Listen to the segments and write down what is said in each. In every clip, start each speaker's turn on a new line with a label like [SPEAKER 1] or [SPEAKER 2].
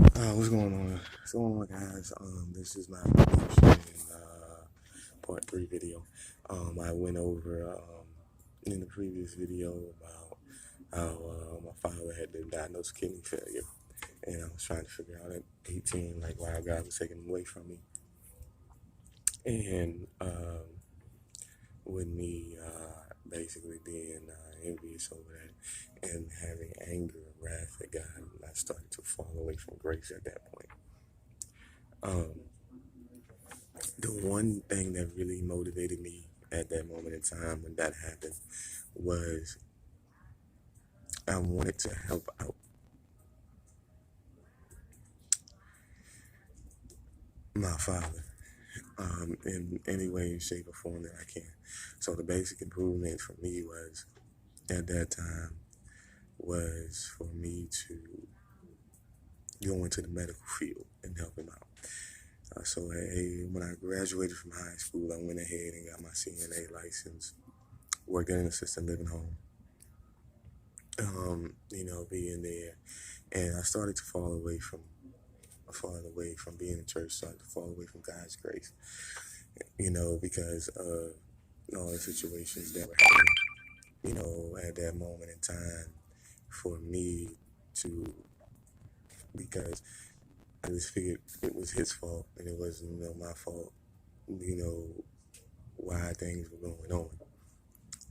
[SPEAKER 1] What's going on? What's going on, guys? This is my prediction part three video. I went over in the previous video about how my father had been diagnosed with kidney failure, and I was trying to figure out at 18, like why God was taking him away from me, and with me basically being envious over that and having anger and wrath at God, I started to fall away from grace at that point. Um, The one thing that really motivated me at that moment in time when that happened was I wanted to help out my father in any way, shape, or form that I can. So the basic improvement for me was at that time was for me to go into the medical field and help him out. When I graduated from high school, I went ahead and got my CNA license, worked in an assisted living home, being there. And I started to falling away from being in church, started to fall away from God's grace, because of all the situations that were happening, at that moment in time for me to, because I just figured it was his fault and it wasn't, my fault, why things were going on.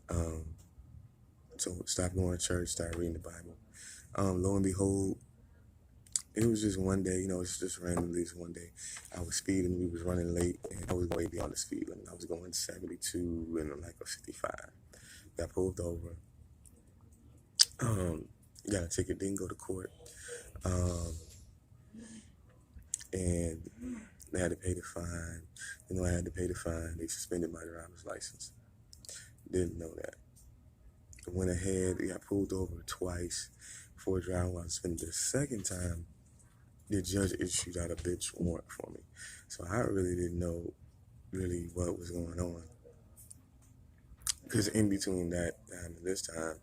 [SPEAKER 1] Um, so stop going to church, start reading the Bible. Lo and behold, it was just one day, it's just randomly this one day. I was speeding, we was running late, and I was way beyond the speed limit. I was going 72 and like a 55. Got pulled over. Got a ticket, didn't go to court. Um, and they had to pay the fine. I had to pay the fine. They suspended my driver's license. Didn't know that. Went ahead, got pulled over twice for driving while suspended. The second time, the judge issued out a bench warrant for me. So I really didn't know really what was going on. Because in between that time and this time,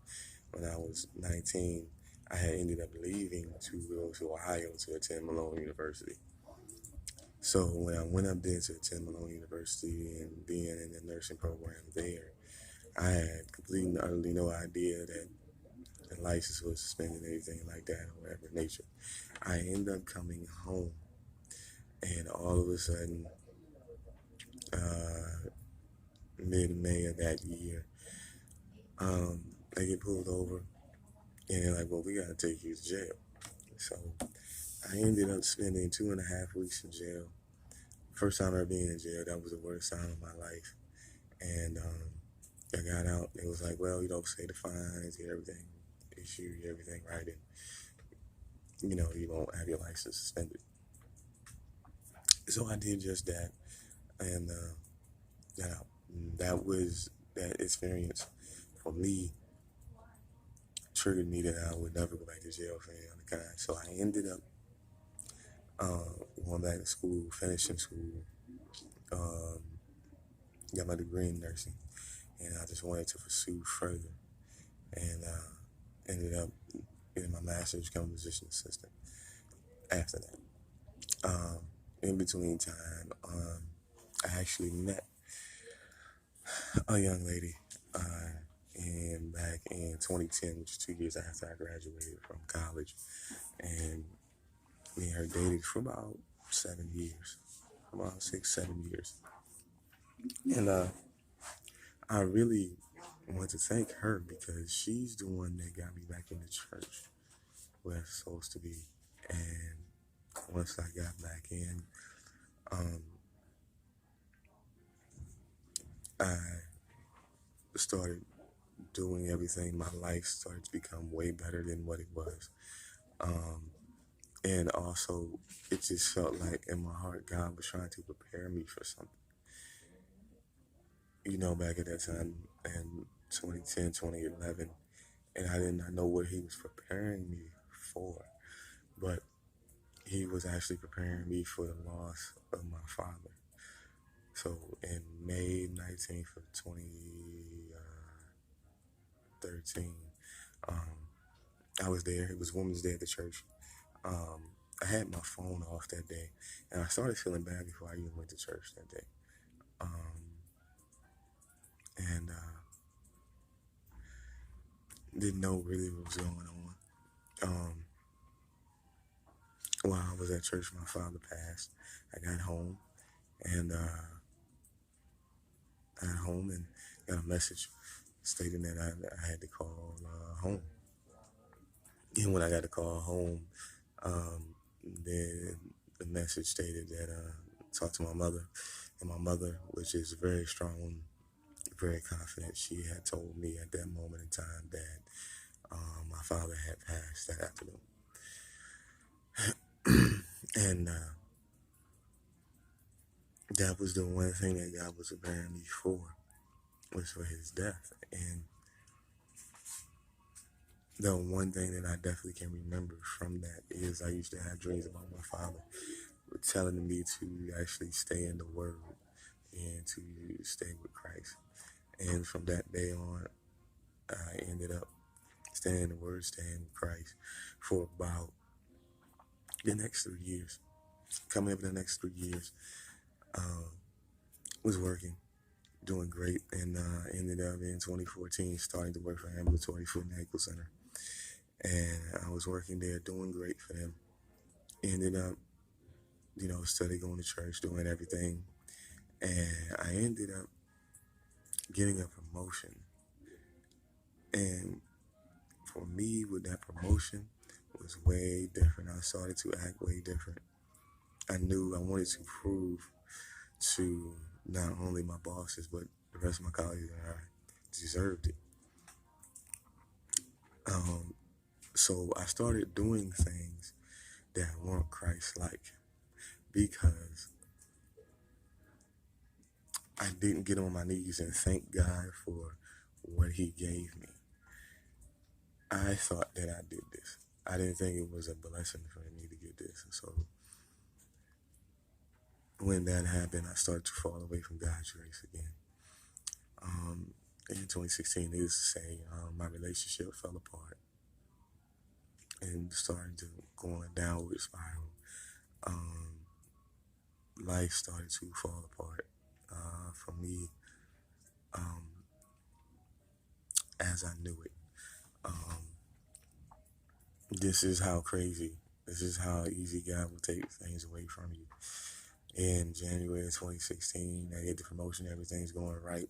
[SPEAKER 1] when I was 19, I had ended up leaving to go to Ohio to attend Malone University. So when I went up there to attend Malone University and being in the nursing program there, I had completely and utterly no idea that the license was suspended and anything like that or whatever nature. I ended up coming home, and all of a sudden, mid-May of that year, they get pulled over, and they're like, well, we got to take you to jail. So I ended up spending 2.5 weeks in jail. First time ever being in jail, that was the worst time of my life. And I got out, it was like, well, say the fines, get everything issued, get everything right, and, you won't have your license suspended. So I did just that, and got out. That experience for me triggered me that I would never go back to jail for any other kind. So I ended up going back to school, finishing school, got my degree in nursing, and I just wanted to pursue further, and ended up getting my master's, becoming a physician assistant after that. In between time, I actually met a young lady back in 2010, which is 2 years after I graduated from college, and me and her dated for about 7 years, about 6, 7 years. And I really want to thank her because she's the one that got me back into church where it's supposed to be. And once I got back in, I started doing everything. My life started to become way better than what it was. And also, it just felt like in my heart, God was trying to prepare me for something. Back at that time in 2010, 2011, and I did not know what he was preparing me for, but he was actually preparing me for the loss of my father. So in May 19th of 2013, I was there. It was Women's Day at the church. I had my phone off that day, and I started feeling bad before I even went to church that day. And didn't know really what was going on. While I was at church, my father passed. I got home, and got a message stating that I had to call home. And when I got to call home, then the message stated that talk to my mother, and my mother, which is very strong, very confident, she had told me at that moment in time that my father had passed that afternoon. And that was the one thing that God was preparing me for, was for his death. And the one thing that I definitely can remember from that is I used to have dreams about my father telling me to actually stay in the Word and to stay with Christ. And from that day on, I ended up staying in the Word, staying with Christ for about the next 3 years. Coming up in the next 3 years, was working, doing great, and ended up in 2014 starting to work for Ambulatory Foot and Ankle Center. And I was working there, doing great for them. Ended up, study, going to church, doing everything. And I ended up getting a promotion. And for me, with that promotion, it was way different. I started to act way different. I knew I wanted to prove to not only my bosses, but the rest of my colleagues that I deserved it. So I started doing things that weren't Christ-like because I didn't get on my knees and thank God for what he gave me. I thought that I did this. I didn't think it was a blessing for me to get this. So when that happened, I started to fall away from God's grace again. In 2016, needless to say, my relationship fell apart and started to go on a downward spiral. Life started to fall apart for me as I knew it. This is how crazy, this is how easy God will take things away from you. In January of 2016, I get the promotion, everything's going right.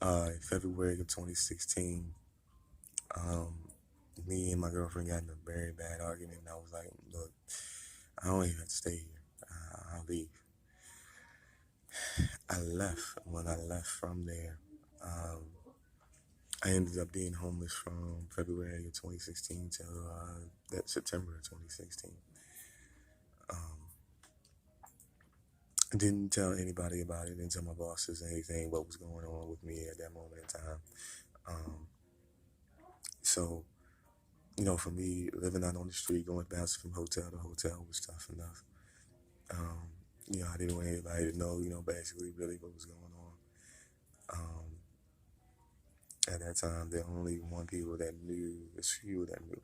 [SPEAKER 1] In February of 2016, me and my girlfriend got in a very bad argument, and I was like, look, I don't even have to stay here. I'll leave. I left. When I left from there, I ended up being homeless from February of 2016 till that September of 2016. I didn't tell anybody about it, didn't tell my bosses anything what was going on with me at that moment in time. So, for me, living out on the street, going bouncing from hotel to hotel was tough enough. I didn't want anybody to know, basically really what was going on. At that time, there were only one people that knew, there's few that knew.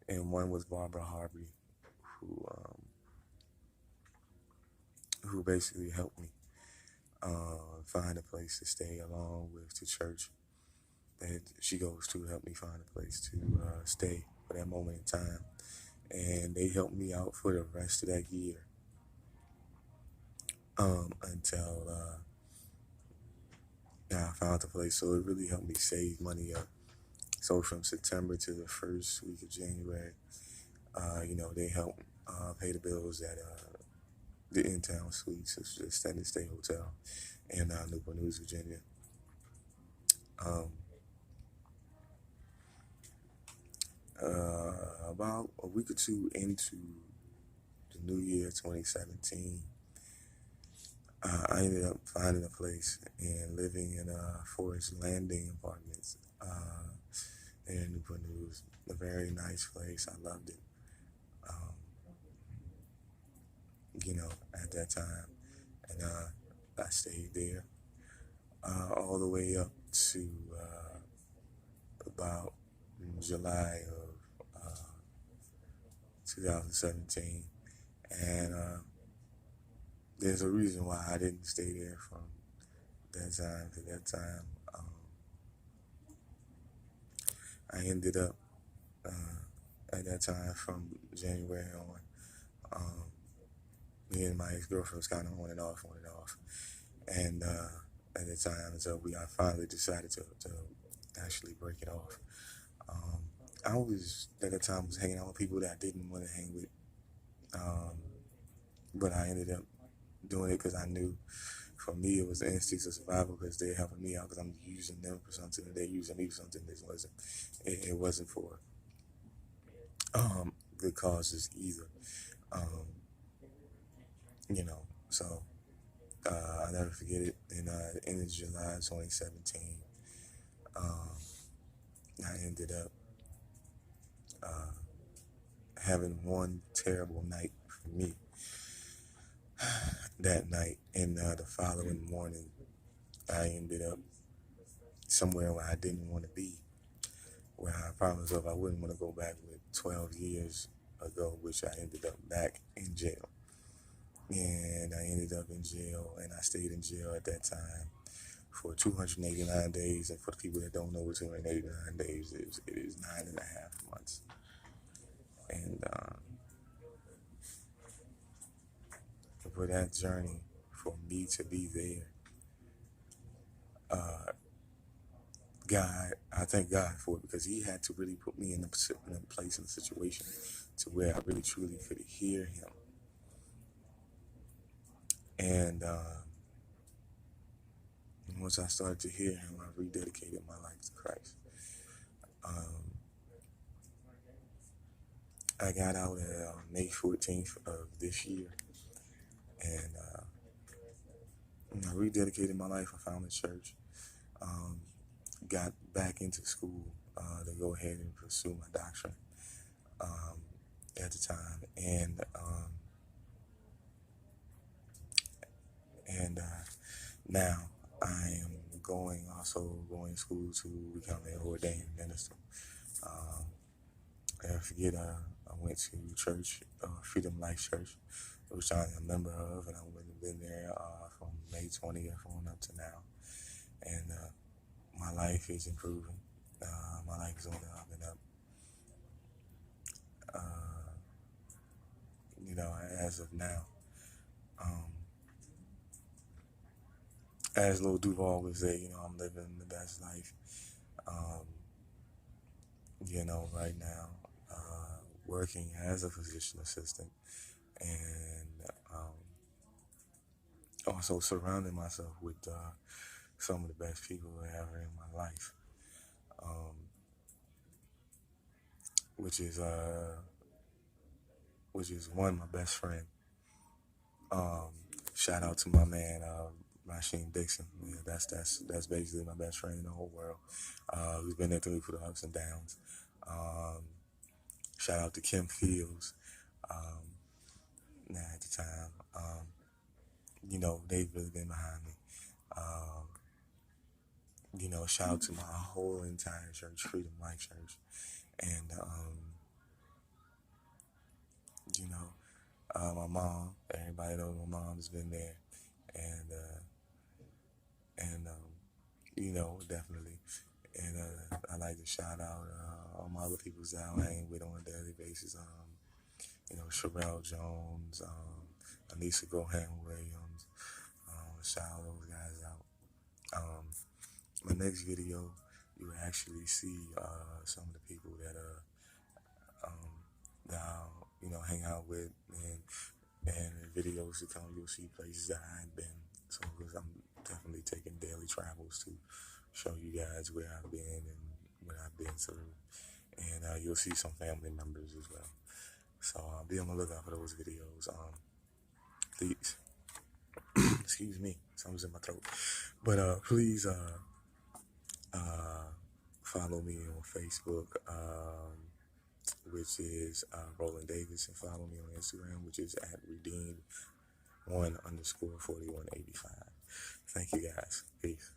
[SPEAKER 1] And one was Barbara Harvey, who basically helped me find a place to stay along with the church that she goes to help me find a place to stay for that moment in time. And they helped me out for the rest of that year until I found the place. So it really helped me save money up. So from September to the first week of January, they helped pay the bills at the In-Town Suites, it's a Standing Stay Hotel in Newport News, Virginia. About a week or two into the new year, 2017, I ended up finding a place and living in Forest Landing Apartments in Newport News. A very nice place. I loved it. At that time, and I stayed there all the way up to about July of 2017. And there's a reason why I didn't stay there from that time to that time. I ended up at that time from January on. Me and my ex-girlfriend was kind of on and off. And at the time, so I finally decided to actually break it off. I was, at the time, was hanging out with people that I didn't want to hang with. But I ended up doing it because I knew for me it was the instincts of survival, because they're helping me out because I'm using them for something and they're using me for something. It wasn't for good causes either. So I'll never forget it. In the end of July 2017, I ended up having one terrible night for me that night. And the following morning, I ended up somewhere where I didn't want to be, where I promised myself I wouldn't want to go back with 12 years ago, which I ended up back in jail. And I ended up in jail, and I stayed in jail at that time for 289 days. And for the people that don't know what 289 days is, it is 9.5 months. And for that journey, for me to be there, I thank God for it, because He had to really put me in a place, in a situation to where I really truly could hear Him. And once I started to hear Him, I rededicated my life to Christ. I got out May 14th of this year, and I rededicated my life. I found a church, got back into school to go ahead and pursue my doctorate at the time, and now I am going to school to become an ordained minister. I forget, I went to church, Freedom Life Church, which I am a member of, and I've been there from May 20th on up to now. And my life is improving. My life is on the up and up. As of now, as Lil Duval would say, I'm living the best life. Right now, working as a physician assistant, and also surrounding myself with some of the best people ever in my life, which is one, my best friend. Shout out to my man, Rasheen Dixon. Yeah, that's basically my best friend in the whole world. Who's been there through me for the ups and downs. Shout out to Kim Fields. At the time, they've really been behind me. Shout out to my whole entire church, Freedom Life Church, and my mom. Everybody knows my mom has been there, and definitely. And I like to shout out all my other people that I hang with on a daily basis. Sherelle Jones, Anissa Gohan Williams. Shout all those guys out. My next video, you will actually see some of the people that I'll hang out with, and the videos to come, you'll see places that I've been. So, because I'm definitely taking daily travels to show you guys where I've been and what I've been through, and you'll see some family members as well. So be on the lookout for those videos. Please, excuse me, something's in my throat. But please follow me on Facebook, which is Roland Davis, and follow me on Instagram, which is at redeemed1_4185. Thank you guys. Peace.